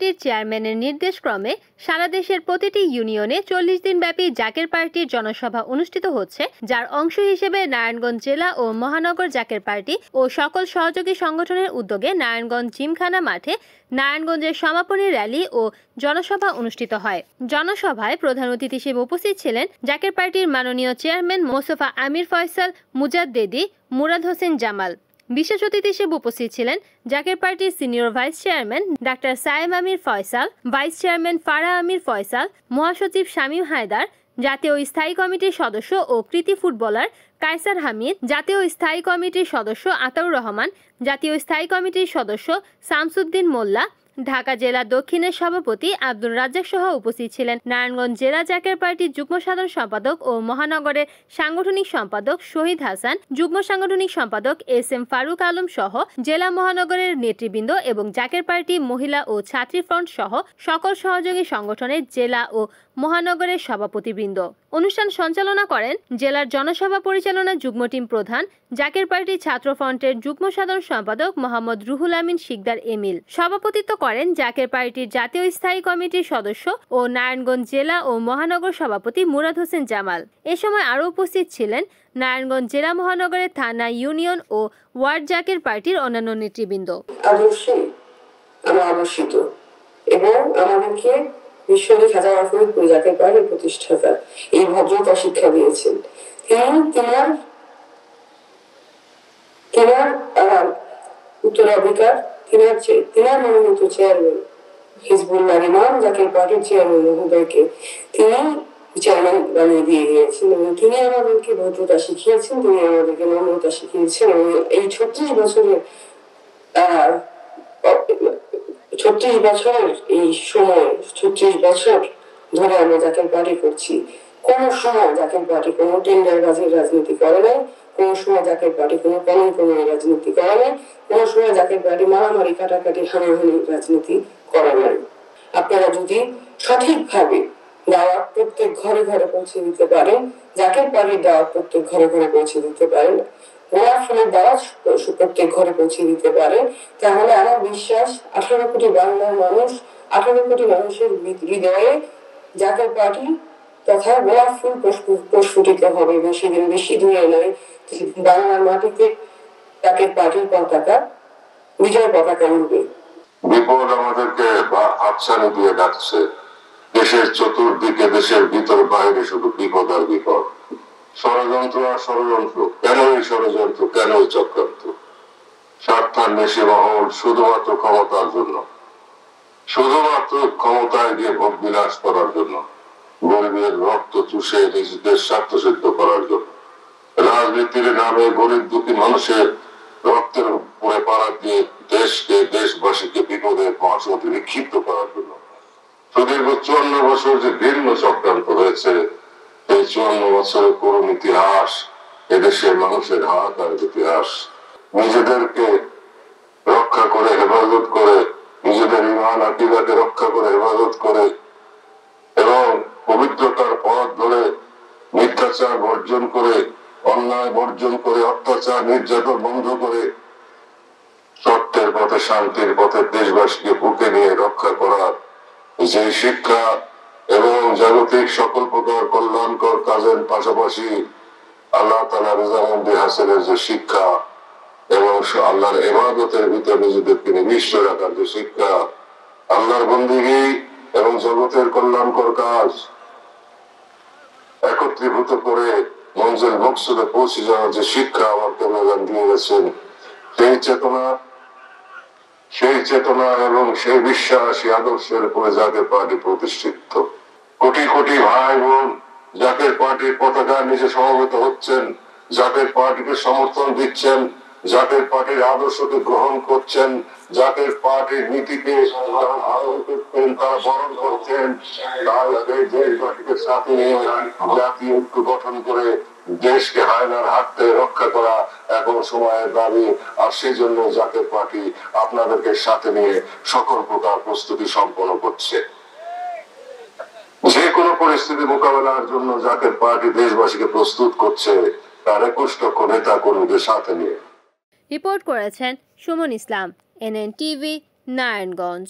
পার্টির চেয়ারম্যানের নির্দেশক্রমে সারা দেশের প্রতিটি ইউনিয়নে 40 দিনব্যাপী জাকের পার্টির জনসভা অনুষ্ঠিত হচ্ছে, যার অংশ হিসেবে নারায়ণগঞ্জ জেলা ও মহানগর জাকের পার্টি ও সকল সহযোগী সংগঠনের উদ্যোগে নারায়ণগঞ্জ জিমখানা মাঠে নারায়ণগঞ্জের সমাপনী র্যালি ও জনসভা অনুষ্ঠিত হয়। জনসভায় প্রধান অতিথি হিসেবে উপস্থিত ছিলেন জাকের পার্টির মাননীয় চেয়ারম্যান মোস্তফা আমির ফয়সাল মুজাদ্দেদি মুরাদ হোসেন জামাল। বিশেষ অতিথি হিসেবে উপস্থিত ছিলেন জাকের পার্টির senior vice chairman doctor Sayem Amir Faisal, vice chairman Farah Amir Faisal, মহাসচিব শামীম হায়দার, জাতীয় স্থায়ী কমিটির সদস্য ও কৃতি ফুটবলার কায়সার হামিদ, জাতীয় স্থায়ী কমিটির সদস্য আতাউর রহমান, জাতীয় স্থায়ী কমিটির সদস্য শামসুদ্দিন মোল্লা, ঢাকা জেলা দক্ষিণের সভাপতি আব্দুর রাজ্জাক সহ উপস্থিত ছিলেন নারায়ণগঞ্জ জেলা জাকের পার্টির যুগ্ম সাধারণ সম্পাদক ও মহানগরের সাংগঠনিক সম্পাদক শহীদ হাসান, যুগ্ম সাংগঠনিক সম্পাদক এস.এম. ফারুক আলম সহ জেলা মহানগরের নেতৃবৃন্দ এবং জাকের পার্টি মহিলা ও ছাত্রী ফ্রন্ট সহ সকল সহযোগী সংগঠনের জেলা ও মহানগরের সভাপতিবৃন্দ। অনুষ্ঠান সঞ্চালনা করেন জেলার জনসভা পরিচালনা যুগ্ম টিম প্রধান জাকের পার্টি ছাত্র ফ্রন্টের যুগ্ম সাধারণ সম্পাদক মোহাম্মদ রুহুল আমিন শিকদার এমিল। সভাপতিত্ব করেন জাকের পার্টির জাতীয় স্থায়ী কমিটির সদস্য ও নারায়ণগঞ্জ জেলা ও মহানগর সভাপতি মুরাদ হোসেন জামাল। এ সময় আরও উপস্থিত ছিলেন নারায়ণগঞ্জ জেলা মহানগরের থানা, ইউনিয়ন ও ওয়ার্ড জাকের পার্টির অন্যান্য নেতৃবৃন্দ। এবং আমাদেরকে বিশ্বজিৎ হাজার ফরিদপুর জাকের পার্টির প্রতিষ্ঠাতা এই ভদ্রতা শিক্ষা দিয়েছেন। তিনার উত্তরাধিকার তিনার মনোনীত চেয়ারম্যান হিজবুল্লাহ ইমাম জাকের পার্টির চেয়ারম্যান মহোদয়কে তিনি চেয়ারম্যান বানিয়ে দিয়ে গিয়েছেন এবং তিনি আমাদেরকে ভদ্রতা শিখিয়েছেন, তিনি আমাদেরকে নম্রতা শিখিয়েছেন এবং এই 36 বছরের এই সময় 36 বছর ধরে আমরা জাকের পার্টি করছি। কোন সময় জাকের পার্টি কোন টেন্ডারবাজির রাজনীতি করে নাই, কোন সময় জাকের পার্টি কোন কলঙ্কময় রাজনীতি করে নাই, কোন সময় জাকের পার্টি মারামারি কাটাকাটি হানাহানি রাজনীতি করে নাই। আপনারা যদি সঠিকভাবে দাওয়াত প্রত্যেক ঘরে ঘরে পৌঁছে দিতে পারেন, জাকের পার্টির দাওয়াত প্রত্যেক ঘরে ঘরে পৌঁছে দিতে পারেন, গোলাপফুলের দাওয়াত প্রত্যেক ঘরে পৌঁছে দিতে পারে, তাহলে আমার বিশ্বাস 18 কোটি বাংলার মানুষ, 18 কোটি মানুষের হৃদয়ে জাকের পার্টি তথা গোলাপ ফুল প্রস্ফুটিত হবে এবং সেদিন বেশি দূরে নয় বাংলার মাটিতে জাকের পার্টির পতাকা বিজয় পতাকা উঠবে। বিপদ আমাদেরকে হাতছানি দিয়ে ডাকছে। দেশের চতুর্দিকে, দেশের ভিতর বাইরে শুধু বিপদ আর বিপদ, ষড়যন্ত্র আর ষড়যন্ত্র। কেন এই ষড়যন্ত্র, কেন এই চক্রান্ত? স্বার্থান্বেষী মহল শুধুমাত্র ক্ষমতার জন্য, শুধুমাত্র ক্ষমতায় গিয়ে ভোগ বিলাস করার জন্য, গরিবের রক্ত চুষে নিজেদের স্বার্থ সিদ্ধ করার জন্য, রাজনীতির নামে গরিব দুঃখী মানুষের রক্তের উপরে পাড়া দিয়ে দেশকে, দেশবাসীকে বিপদের মহাসমুদ্রে নিক্ষিপ্ত করার জন্য সুদীর্ঘ 54 বছর যে ভিন্ন চক্রান্ত হয়েছে, এই 54 বছরের করুণ ইতিহাস এদেশের মানুষের হাহাকার ইতিহাস। নিজেদেরকে রক্ষা করে, হেফাজত করে, নিজেদের ইমান আকিদাকে রক্ষা করে, হেফাজত করে এবং পবিত্রতার পথ ধরে মিথ্যাচার বর্জন করে, অন্যায় বর্জন করে, অত্যাচার নির্যাতন বন্ধ করে সত্যের পথে, শান্তির পথে দেশবাসীকে বুকে নিয়ে রক্ষা করার যে শিক্ষা এবং জাগতিক সকল প্রকার কল্যাণকর কাজের পাশাপাশি আল্লাহ তাআলার রেজামন্দি হাসিলের যে শিক্ষা এবং আল্লাহর ইবাদতের ভিতরে নিজেদেরকে নিবিষ্ট রাখার যে শিক্ষা, আল্লাহর বন্দেগী এবং জগতের কল্যাণকর কাজ একত্রীভূত করে মঞ্জিল মকসুদে পৌঁছে যাওয়ার যে শিক্ষা আমার কেমন দিয়ে গেছেন, সেই চেতনা এবং সেই বিশ্বাস, সেই আদর্শের উপরে জাকের পার্টি প্রতিষ্ঠিত। কোটি কোটি ভাই বোন জাকের পার্টির পতাকা নিচে সমবেত হচ্ছেন, জাকের পার্টিকে সমর্থন দিচ্ছেন, জাকের পার্টির আদর্শকে গ্রহণ করছেন, জাকের পার্টির নীতিকে তারা বরণ করছেন। দেশবাসীকে সাথে নিয়ে জাতীয় ঐক্য গঠন করে দেশকে হায়নার হাত থেকে রক্ষা করা এখন সময়ের দাবি। আর সেই জন্য জাকের পার্টি আপনাদেরকে সাথে নিয়ে সকল প্রকার প্রস্তুতি সম্পন্ন করছে। যে কোনো পরিস্থিতি মোকাবেলার জন্য জাকের পার্টি দেশবাসীকে প্রস্তুত করছে তার 21 লক্ষ নেতা কর্মীদের সাথে নিয়ে। রিপোর্ট করেছেন সুমন ইসলাম, NN টিভি, নারায়ণগঞ্জ।